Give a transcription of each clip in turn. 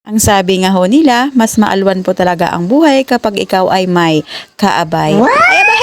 Ang sabi nga ho nila, mas maalwan po talaga ang buhay kapag ikaw ay may kaabay. Ay, aba,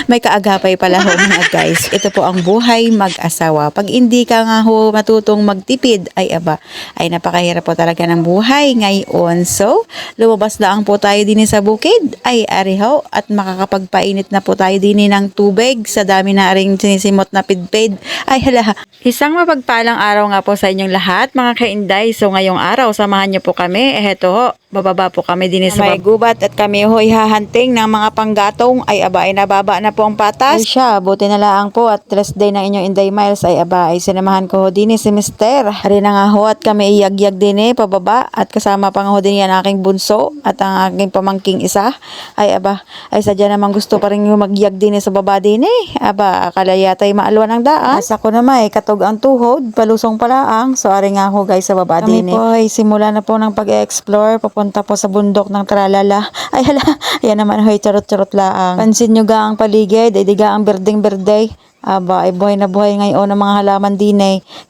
may kaagapay pala ho mga guys. Ito po ang buhay mag-asawa. Pag hindi ka nga ho matutong magtipid, ay aba, ay napakahirap po talaga ng buhay ngayon. So, lumabas lang po tayo din sa bukid. Ay, ari ho, at makakapagpainit na po tayo din ng tubig sa dami na ring sinisimot na pidpid. Ay, hala. Isang mapagpalang araw nga po sa inyong lahat, mga kainday. So, ngayong araw, samahan niyo po kami. Eto ho, bababa po kami din sa may gubat at kami ho'y hahanting ng mga panggatong. Ay aba, ay nababa na po ang patas. Ay siya, buti na lang po at rest day ng inyong Inday Miles. Ay aba, ay sinamahan ko ho din si Mister. Hari na nga ho at kami iyagyag din pababa. At kasama pa nga ho din yan aking bunso at ang aking pamangking isa. Ay aba, ay sadya naman gusto pa rin yung magyag din sa baba din Aba, akala yata'y maalwan ang daan. As ako naman katog ang tuhod, palusong palaang. So ari nga ho guys sa baba din Kami po ay simula na po ng pag-explore, papunta po sa bundok ng Tralala. Ay hala, yan naman hoy, charot-charot laang. Pansin nyo ga ang paligid, ay diga ang berdeng-berde. Aba, ay buhay na buhay ngayon ang mga halaman din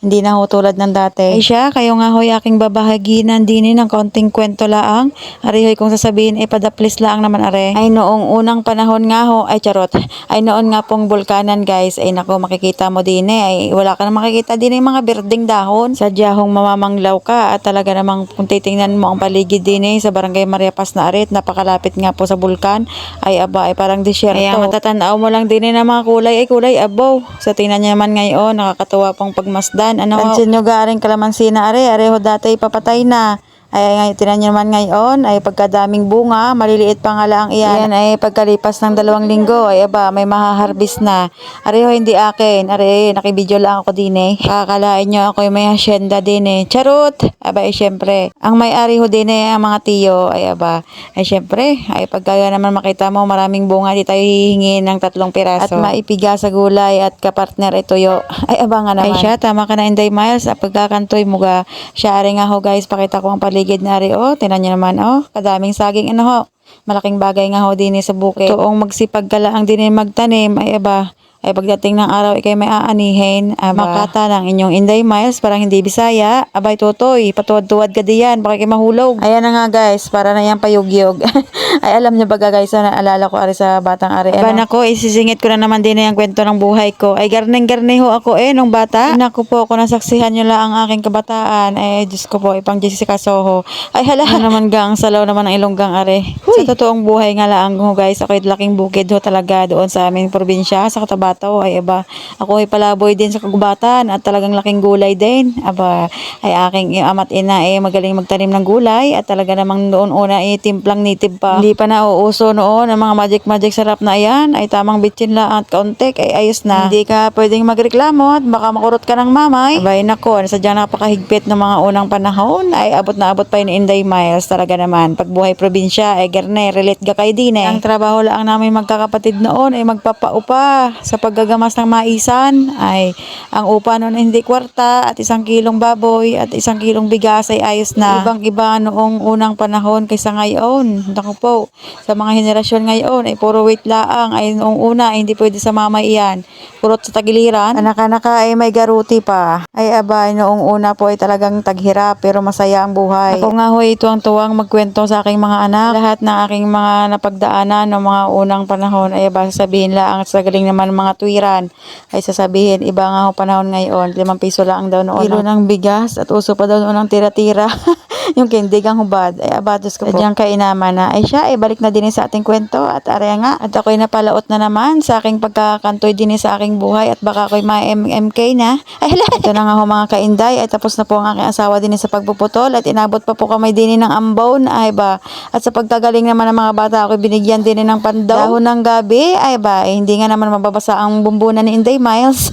Hindi na ho tulad ng dati. Ay siya, kayo nga ho'y aking babahaginan din ng konting kwento laang. Ari ho'y kung sasabihin, padaplis laang naman are. Ay noong unang panahon nga ho, ay charot. Ay noon nga pong bulkanan guys, ay nako makikita mo din ay wala ka na makikita din mga berdeng dahon. Sadya hong mamamanglaw ka at talaga namang kung titingnan mo ang paligid din sa Barangay Maria Paz na arit, napakalapit nga po sa bulkan. Ay aba, ay parang disyerto. Ay matatanaw mo lang din ng mga kulay, ay kulay abo. Sa tingnan niya naman ngayon, nakakatuwa pong pagmasdan. Pansin nyo garing kalamansi na are ho dati papatay na. Ay ngayon, tinan nyo naman ngayon, ay pagkadaming bunga, maliliit pa nga lang iyan. Ay pagkalipas ng 2 linggo, ay aba, may mahaharbis na. Areho hindi akin, nakibidyo lang ako din Kakalain nyo ako yung may hasyenda din Charot! Aba, syempre, ang may-ari ho din ang mga tiyo, ay aba, ay syempre, ay pagka naman makita mo maraming bunga, di tayo hihingi ng 3 piraso. At maipiga sa gulay at kapartner ituyo. Ay aba nga naman. Ay siya, tama ka na Inday Miles, pagkakantoy mo ga. Siya rin nga ho guys, pakita ko ang paligid na rin, tinan nyo naman, kadaming saging malaking bagay nga ho din sa bukid. Toong magsipag ka lang din magtanim, ay aba, ay pagdating ng araw ikay may aanihin, makata ng inyong Inday Miles, parang hindi Bisaya, abay totoy, patuwad-tuwad ka diyan, baka kayo mahulog. Ayan na nga guys, para na yan payugyog. Ay alam nyo baga guys, naalala ko ari sa batang ari. Aba nako, isisingit ko na naman din yung kwento ng buhay ko. Ay garneng-garne ho ako nung bata. Naku po, kung nasaksihan nyo lang ang aking kabataan, ay Diyos ko po, ipang Jessica Soho. Ay hala, naman gang salaw naman ang ilonggang ari. Sa totoong buhay nga lang ho guys, ako'y laking bukid ho talaga doon sa aming probinsya, sa Cotabato. Ay aba, ako ay palaboy din sa kagubatan at talagang laking gulay din. Aba, ay aking ama't ina magaling magtanim ng gulay at talaga namang noon una timplang native pa. Hindi pa nauuso noon ang mga magic sarap na yan, ay tamang bitsin lang at kauntik ay ayos na. Hindi ka pwedeng magreklamo at baka makurot ka ng mamay. Abay nako, sadyang napakahigpit ng mga unang panahon, ay abot na abot pa yun Inday Miles talaga naman. Pagbuhay probinsya ay garne, relate ka kay din Ang trabaho lang namin magkakapatid noon ay magpapaupa sa paggagamas ng maisan. Ay ang upa noon ay hindi kwarta at 1 kilong baboy at 1 kilong bigas ay ayos na. Ibang iba noong unang panahon kaysa ngayon. Naku po, sa mga henerasyon ngayon ay puro wait laang. Ay noong una ay hindi pwede sa mamay iyan, purot sa tagiliran. Anak-anaka ay may garuti pa. Ay abay, noong una po ay talagang taghirap pero masaya ang buhay. Ako nga ho ay tuwang-tuwang magkwento sa aking mga anak. Lahat ng aking mga napagdaanan ng mga unang panahon ay aba, sasabihin lang at sa galing naman mga tuwiran ay sasabihin, iba nga ho panahon ngayon, 5 piso lang daw noon kilo ng bigas at uso pa daw noon ng tira-tira. Yung kindigang hubad, ay abatos ko po. Diyan kainaman na. Ay siya, balik na din sa ating kwento at area nga. At ako'y napalaot na naman sa aking pagkakantoy din sa aking buhay at baka ako'y ma-MMK na. Ay hala, ito na nga ho mga kainday, ay tapos na po ang aking asawa din sa pagpuputol at inabot pa po kamay din ng ambon, ay ba. At sa pagkagaling naman ng mga bata, ako'y binigyan din ng pandaw. Dahon ng gabi, ay ba, hindi nga naman mababasa ang bumbunan ni Inday Miles.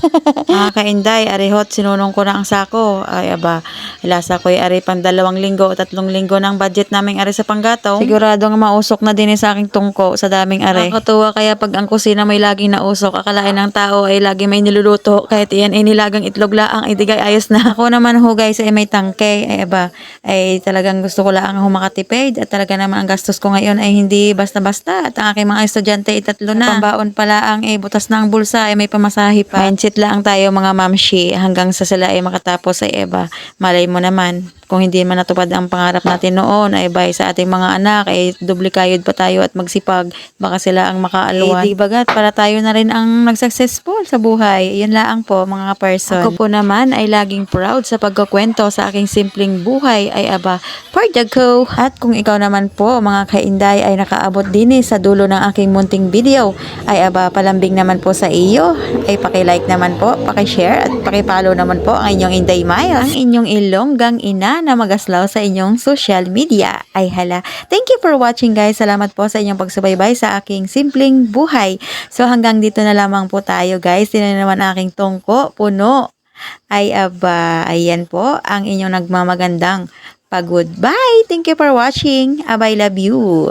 Mga kainday, arihot, sinunong ko na ang sako. Ay aba, ilasa ko'y ari pang 2 linggo o 3 linggo ng budget naming ari sa panggatong. Siguradong mausok na din sa aking tungko sa daming ari. Nakakatuwa kaya pag ang kusina may laging nausok, akalain ng tao ay lagi may niluluto. Kahit iyan ay nilagang itlog laang, ay digay ayos na. Ako naman ho guys ay may tangke. Ay aba, ay talagang gusto ko lang makatipid at talaga naman ang gastos ko ngayon ay hindi basta-basta. At ang aking mga estudyante ay 3 na. Pambaon pala ang butas na ang bulsa ay may pamasahe pa. Mindset lang tayo mga mamshi hanggang sa sila ay makatapos ay eba. Malay mo naman kung hindi man natupad ang pangarap natin noon ay bay sa ating mga anak ay dublikayod pa tayo at magsipag baka sila ang makaalwan. Di bagat para tayo na rin ang nag-successful sa buhay. Yan lang po mga person. Ako po naman ay laging proud sa pagkukwento sa aking simpleng buhay ay aba part ko. At kung ikaw naman po mga kainday ay nakaabot din sa dulo ng aking munting video ay aba palambing naman po sa iyo ay paki-like naman po, paki-share at paki-follow naman po ang inyong Inday Miles, ang inyong ilonggang ina na magaslaw sa inyong social media. Ay hala. Thank you for watching guys. Salamat po sa inyong pagsubaybay sa aking simpleng buhay. So hanggang dito na lamang po tayo guys. Tinan naman aking tungko, puno. Ay aba, ayan po ang inyong nagmamagandang pagod. Bye! Thank you for watching. Abay, love you.